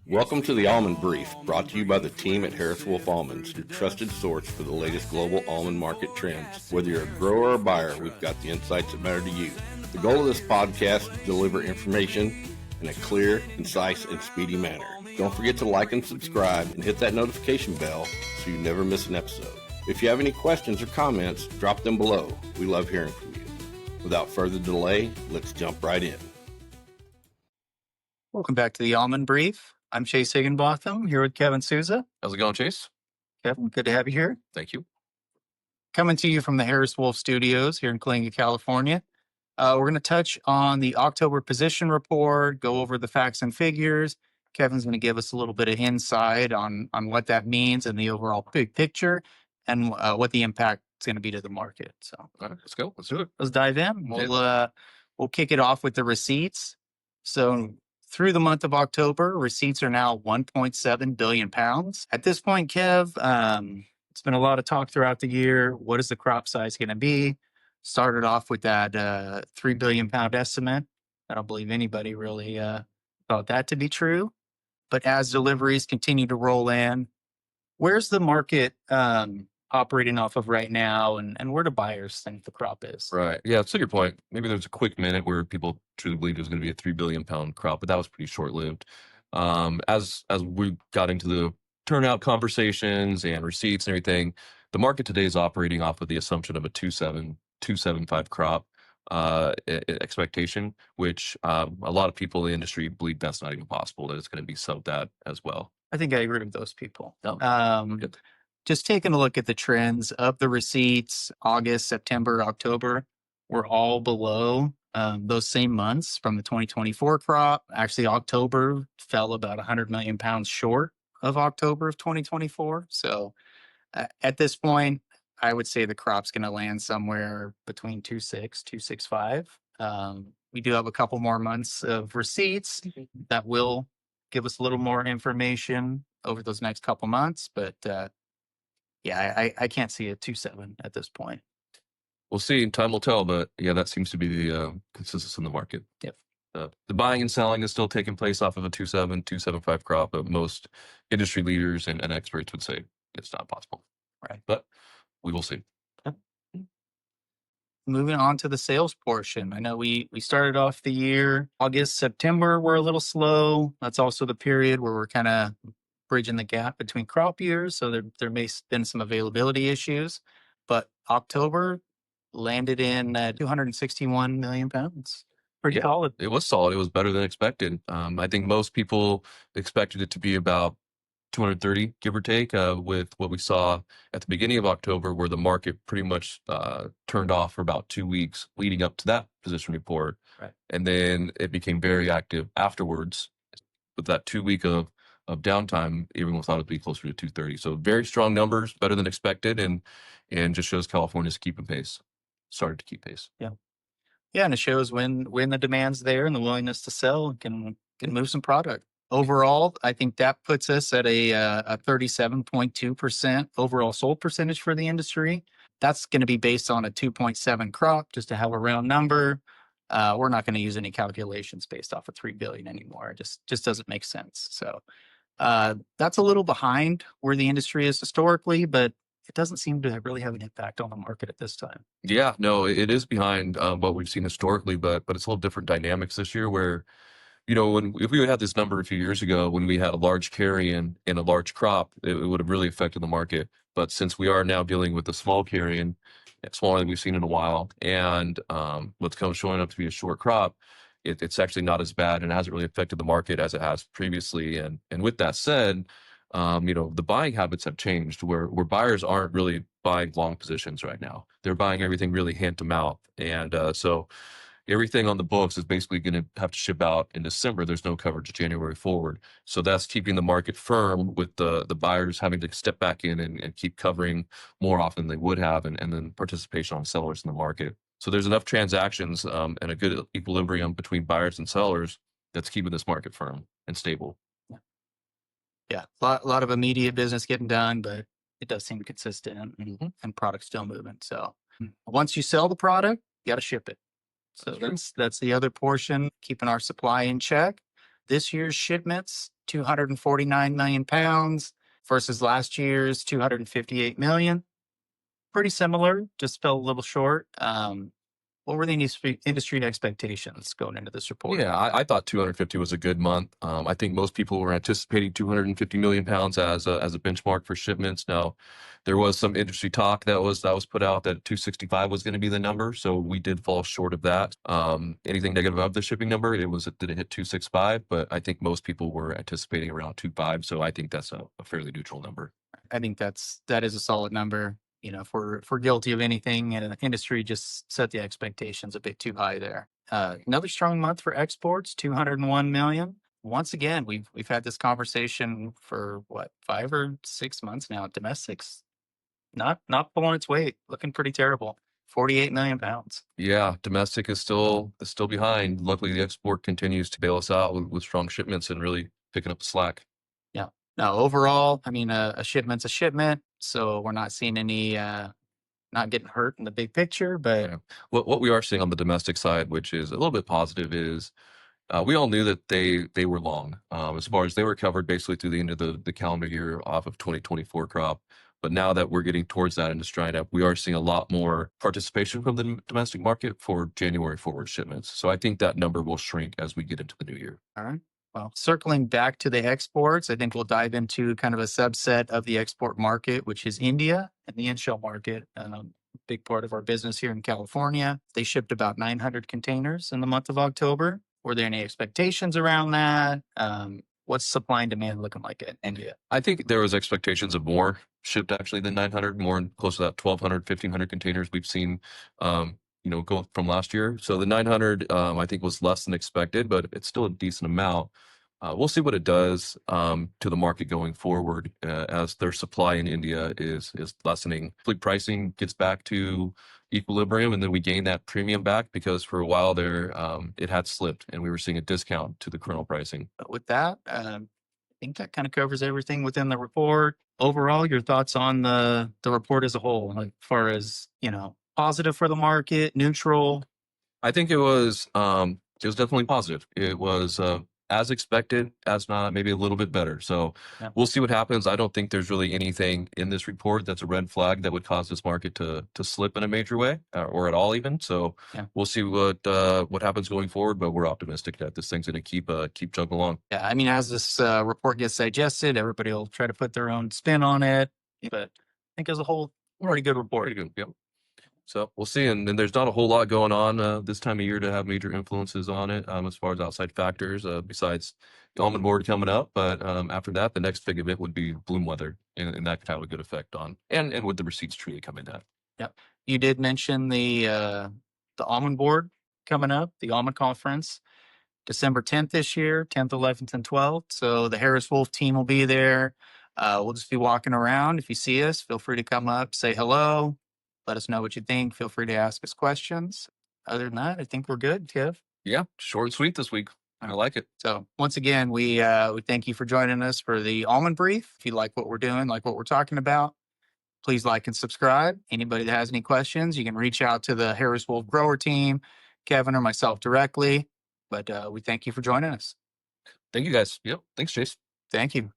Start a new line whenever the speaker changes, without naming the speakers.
Welcome to the Almond Brief, brought to you by the team at Harris Wolf Almonds, your trusted source for the latest global almond market trends. Whether you're a grower or a buyer, we've got the insights that matter to you. The goal of this podcast is to deliver information in a clear, concise, and speedy manner. Don't forget to like and subscribe and hit that notification bell so you never miss an episode. If you have any questions or comments, drop them below. We love hearing from you. Without further delay, let's jump right in.
Welcome back to the Almond Brief. I'm Chase Higginbotham here with Kevin Sousa.
How's it going, Chase?
Kevin, good to have you here.
Thank you.
Coming to you from the Harris Wolf Studios here in Kalinga, California. We're going to touch on the October position report, go over the facts and figures. Kevin's going to give us a little bit of insight on what that means and the overall big picture and what the impact is going to be to the market. So,
All right, let's go. Let's do it.
let's dive in. We'll kick it off with the receipts. So, through the month of October, receipts are now 1.7 billion pounds. At this point, Kev, it's been a lot of talk throughout the year. What is the crop size going to be? Started off with that 3 billion pound estimate. I don't believe anybody really thought that to be true. But as deliveries continue to roll in, where's the market operating off of right now, and where do buyers think the crop is?
Right. Yeah, to your point, maybe there's a quick minute where people truly believed it was going to be a 3 billion pound crop, but that was pretty short lived. As we got into the turnout conversations and receipts and everything, the market today is operating off of the assumption of a 2.75 crop expectation, which a lot of people in the industry believe that's not even possible, that it's going to be sub that as well.
I think I agree with those people.
Oh, good.
Just taking a look at the trends of the receipts, August, September, October, we're all below those same months from the 2024 crop. Actually, October fell about 100 million pounds short of October of 2024. So at this point, I would say the crop's going to land somewhere between 2.6, 2.65. We do have a couple more months of receipts that will give us a little more information over those next couple months, but yeah, I can't see a 2.7 at this point.
We'll see. Time will tell, but yeah, that seems to be the consensus in the market.
Yep.
The buying and selling is still taking place off of a 2.7, 2.75 crop, but most industry leaders and experts would say it's not possible.
Right.
But we will see.
Moving on to the sales portion. I know we started off the year, August, September, we're a little slow. That's also the period where we're kind of bridging the gap between crop years. So there may have been some availability issues, but October landed in 261 million pounds. Pretty solid.
It was solid. It was better than expected. I think most people expected it to be about 230, give or take, with what we saw at the beginning of October, where the market pretty much turned off for about 2 weeks leading up to that position report.
Right.
And then it became very active afterwards. With that 2 week of downtime, everyone thought it'd be closer to 230. So very strong numbers, better than expected, and just shows California's keeping pace. Started to keep pace.
Yeah, and it shows when the demand's there and the willingness to sell can move some product. Overall, I think that puts us at a 37.2% overall sold percentage for the industry. That's going to be based on a 2.7 crop, just to have a round number. We're not going to use any calculations based off of 3 billion anymore. It just doesn't make sense. So that's a little behind where the industry is historically, but it doesn't seem to really have an impact on the market at this time.
Yeah, no, it is behind what we've seen historically, but it's a little different dynamics this year where, if we had this number a few years ago, when we had a large carry and a large crop, it would have really affected the market. But since we are now dealing with the small carry, smaller than we've seen in a while, and what's showing up to be a short crop, it's actually not as bad and hasn't really affected the market as it has previously. And with that said, the buying habits have changed where buyers aren't really buying long positions right now. They're buying everything really hand to mouth. And so everything on the books is basically going to have to ship out in December. There's no coverage January forward. So that's keeping the market firm with the buyers having to step back in and keep covering more often than they would have, and then participation on sellers in the market. So there's enough transactions and a good equilibrium between buyers and sellers that's keeping this market firm and stable.
Yeah, a lot of immediate business getting done, but it does seem consistent and product still moving. So once you sell the product, you got to ship it. So that's the other portion, keeping our supply in check. This year's shipments, 249 million pounds versus last year's 258 million. Pretty similar, just fell a little short. What were the industry expectations going into this report?
Yeah, I thought 250 was a good month. I think most people were anticipating 250 million pounds as a benchmark for shipments. Now, there was some industry talk that was put out that 265 was going to be the number, so we did fall short of that. Anything negative above the shipping number, did it hit 265? But I think most people were anticipating around 25, so I think that's a fairly neutral number.
I think that is a solid number. If we're guilty of anything, and the industry just set the expectations a bit too high there. Another strong month for exports, 201 million. Once again, we've had this conversation for 5 or 6 months now. Domestics not pulling its weight, looking pretty terrible. 48 million pounds.
Yeah, domestic is still behind. Luckily, the export continues to bail us out with strong shipments and really picking up the slack.
Yeah. Now, overall, I mean, a shipment's a shipment, so we're not seeing any, not getting hurt in the big picture. But
Yeah. What we are seeing on the domestic side, which is a little bit positive, is we all knew that they were long as far as they were covered basically through the end of the calendar year off of 2024 crop. But now that we're getting towards that and it's drying up, we are seeing a lot more participation from the domestic market for January forward shipments. So I think that number will shrink as we get into the new year.
all right. Well, circling back to the exports, I think we'll dive into kind of a subset of the export market, which is India and the inshell market. Big part of our business here in California. They shipped about 900 containers in the month of October. Were there any expectations around that? What's supply and demand looking like in India?
I think there was expectations of more shipped actually than 900, more close to that 1,200, 1,500 containers we've seen, go from last year. So the 900, I think was less than expected, but it's still a decent amount. We'll see what it does to the market going forward as their supply in India is lessening. Hopefully pricing gets back to equilibrium and then we gain that premium back because for a while there it had slipped and we were seeing a discount to the kernel pricing.
But with that, I think that kind of covers everything within the report. Overall, your thoughts on the report as a whole, like far as, positive for the market, neutral?
I think it was definitely positive. It was as expected, as not maybe a little bit better. So
Yeah.
we'll see what happens. I don't think there's really anything in this report that's a red flag that would cause this market to slip in a major way or at all even. So
Yeah.
we'll see what happens going forward, but we're optimistic that this thing's going to keep chugging along.
Yeah, I mean, as this report gets digested, everybody will try to put their own spin on it. But I think as a whole, pretty good report.
Pretty good. Yep. So we'll see. And there's not a whole lot going on this time of year to have major influences on it as far as outside factors besides the almond board coming up. But after that, the next big event would be bloom weather, and that could have a good effect on and with the receipts truly coming in.
Yep. You did mention the almond board coming up, the almond conference, December 10th this year, 10th, 11th, and 12th. So the Harris Wolf team will be there. We'll just be walking around. If you see us, feel free to come up, say hello. Let us know what you think. Feel free to ask us questions. Other than that, I think we're good, Kev.
Yeah, short and sweet this week. I like it.
So once again, we thank you for joining us for the Almond Brief. If you like what we're doing, like what we're talking about, please like and subscribe. Anybody that has any questions, you can reach out to the Harris Wolf grower team, Kevin or myself directly. But we thank you for joining us.
Thank you guys. Yep. Thanks, Chase.
Thank you.